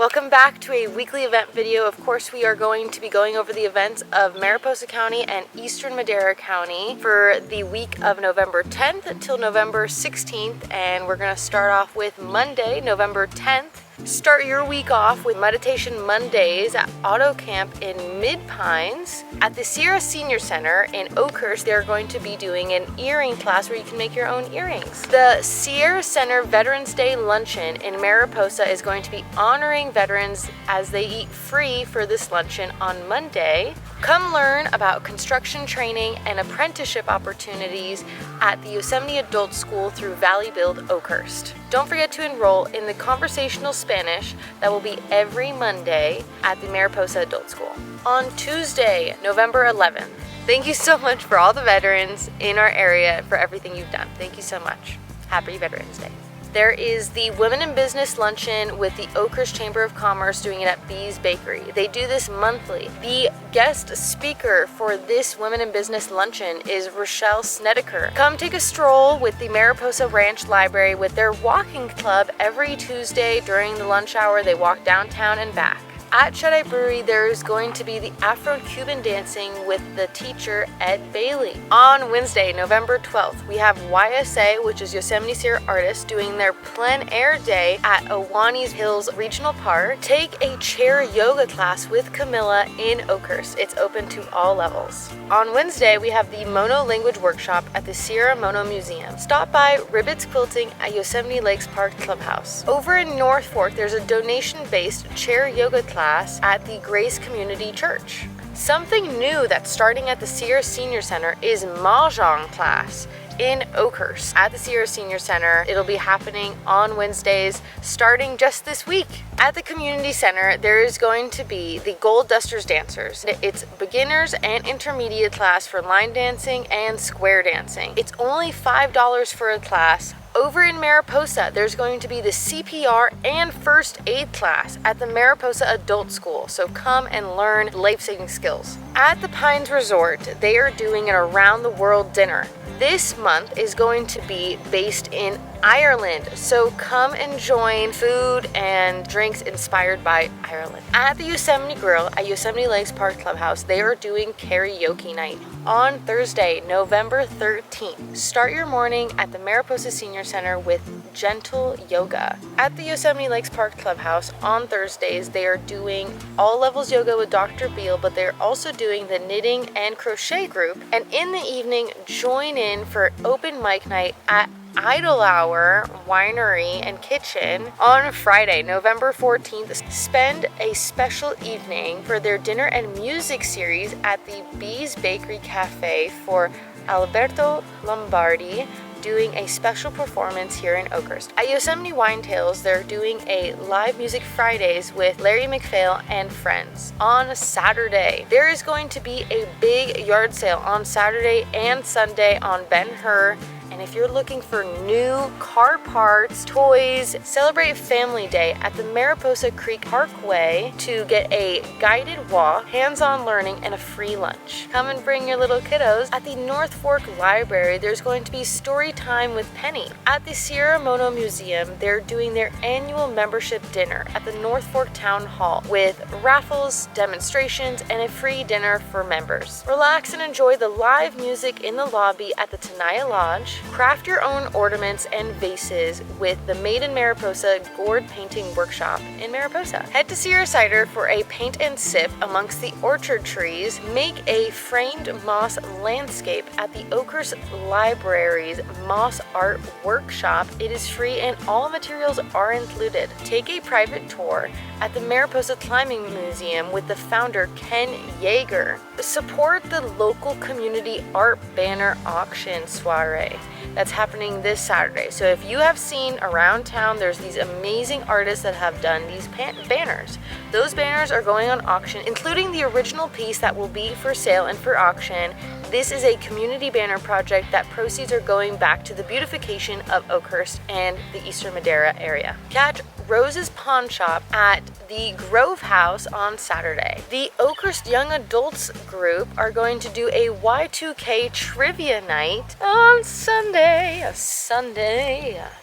Welcome back to a weekly event video. Of course, we are going to be going over the events of Mariposa County and Eastern Madera County for the week of November 10th until November 16th. And we're going to start off with Monday, November 10th. Start your week off with Meditation Mondays at AutoCamp in Mid-Pines. At the Sierra Senior Center in Oakhurst, they're going to be doing an earring class where you can make your own earrings. The Sierra Center Veterans Day Luncheon in Mariposa is going to be honoring veterans as they eat free for this luncheon on Monday. Come learn about construction training and apprenticeship opportunities at the Yosemite Adult School through Valley Build Oakhurst. Don't forget to enroll in the conversational Spanish that will be every Monday at the Mariposa Adult School. On Tuesday, November 11th, thank you so much for all the veterans in our area for everything you've done. Thank you so much. Happy Veterans Day. There is the Women in Business Luncheon with the Oakhurst Chamber of Commerce doing it at Bee's Bakery. They do this monthly. The guest speaker for this Women in Business Luncheon is Rochelle Snedeker. Come take a stroll with the Mariposa Ranch Library with their walking club every Tuesday during the lunch hour. They walk downtown and back. At Shuteye Brewery, there is going to be the Afro-Cuban dancing with the teacher, Ed Bailey. On Wednesday, November 12th, we have YSA, which is Yosemite Sierra Artists, doing their plein air day at Awani's Hills Regional Park. Take a chair yoga class with Camilla in Oakhurst. It's open to all levels. On Wednesday, we have the Mono Language Workshop at the Sierra Mono Museum. Stop by Ribbits Quilting at Yosemite Lakes Park Clubhouse. Over in North Fork, there's a donation-based chair yoga class at the Grace Community Church. Something new that's starting at the Sierra Senior Center is Mahjong class in Oakhurst at the Sierra Senior Center. It'll be happening on Wednesdays starting just this week. At the community center, there is going to be the Gold Dusters Dancers. It's beginners and intermediate class for line dancing and square dancing. It's only $5 for a class. Over in Mariposa, there's going to be the CPR and first aid class at the Mariposa Adult School, so come and learn life-saving skills. At the Pines Resort, they are doing an around-the-world dinner. This month is going to be based in Ireland, so come and join food and drinks inspired by Ireland. At the Yosemite Grill at Yosemite Lakes Park Clubhouse, they are doing karaoke night. On Thursday, November 13th, start your morning at the Mariposa Senior Center with gentle yoga. At the Yosemite Lakes Park Clubhouse on Thursdays, they are doing all levels yoga with Dr. Beal, but they're also doing the knitting and crochet group. And in the evening, join in for open mic night at Idle Hour Winery and Kitchen. On Friday, November 14th, spend a special evening for their dinner and music series at the Bee's Bakery Cafe for Alberto Lombardi, doing a special performance here in Oakhurst. At Yosemite Wine Tales, they're doing a live music Fridays with Larry McPhail and friends. On Saturday, there is going to be a big yard sale on Saturday and Sunday on Ben-Hur. And if you're looking for new car parts, toys, celebrate Family Day at the Mariposa Creek Parkway to get a guided walk, hands-on learning, and a free lunch. Come and bring your little kiddos. At the North Fork Library, there's going to be story time with Penny. At the Sierra Mono Museum, they're doing their annual membership dinner at the North Fork Town Hall with raffles, demonstrations, and a free dinner for members. Relax and enjoy the live music in the lobby at the Tenaya Lodge. Craft your own ornaments and vases with the Made in Mariposa gourd painting workshop in Mariposa. Head to Sierra Cider for a paint and sip amongst the orchard trees. Make a framed moss landscape at the Oakhurst Library's Moss Art Workshop. It is free and all materials are included. Take a private tour at the Mariposa Climbing Museum with the founder Ken Yeager. Support the local community art banner auction soiree that's happening this Saturday. So if you have seen around town, there's these amazing artists that have done these banners. Those banners are going on auction, including the original piece that will be for sale and for auction. This is a community banner project that proceeds are going back to the beautification of Oakhurst and the Eastern Madera area. Catch Rose's Pawn Shop at the Grove House on Saturday. The Oakhurst Young Adults group are going to do a Y2K trivia night on Sunday.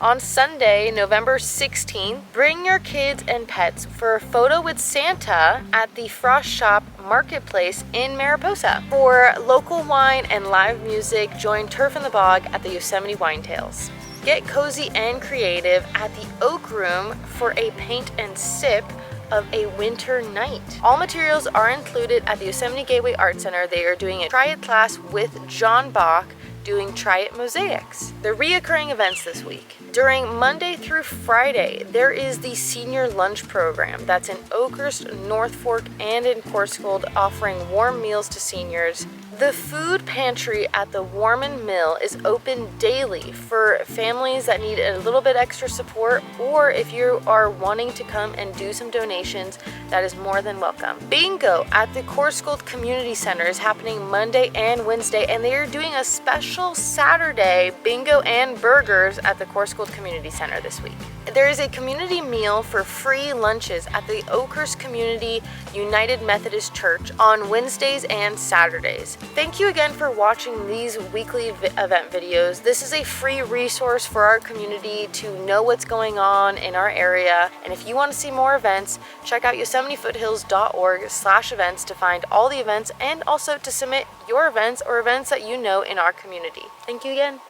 On Sunday, November 16th, bring your kids and pets for a photo with Santa at the Frost Shop Marketplace in Mariposa. For local wine and live music, join Turf in the Bog at the Yosemite Wine Tales. Get cozy and creative at the Oak Room for a paint and sip of a winter night. All materials are included at the Yosemite Gateway Art Center. They are doing a Try It class with John Bach doing Try It Mosaics. The reoccurring events this week. During Monday through Friday, there is the Senior Lunch Program that's in Oakhurst, North Fork, and in Coarsegold, offering warm meals to seniors. The food pantry at the Worman Mill is open daily for families that need a little bit extra support, or if you are wanting to come and do some donations, that is more than welcome. Bingo at the Coarsegold Community Center is happening Monday and Wednesday, and they are doing a special Saturday bingo and burgers at the Coarsegold Community Center this week. There is a community meal for free lunches at the Oakhurst Community United Methodist Church on Wednesdays and Saturdays. Thank you again for watching these weekly event videos. This is a free resource for our community to know what's going on in our area. And if you want to see more events, check out YosemiteFoothills.org/events to find all the events and also to submit your events or events that you know in our community. Thank you again.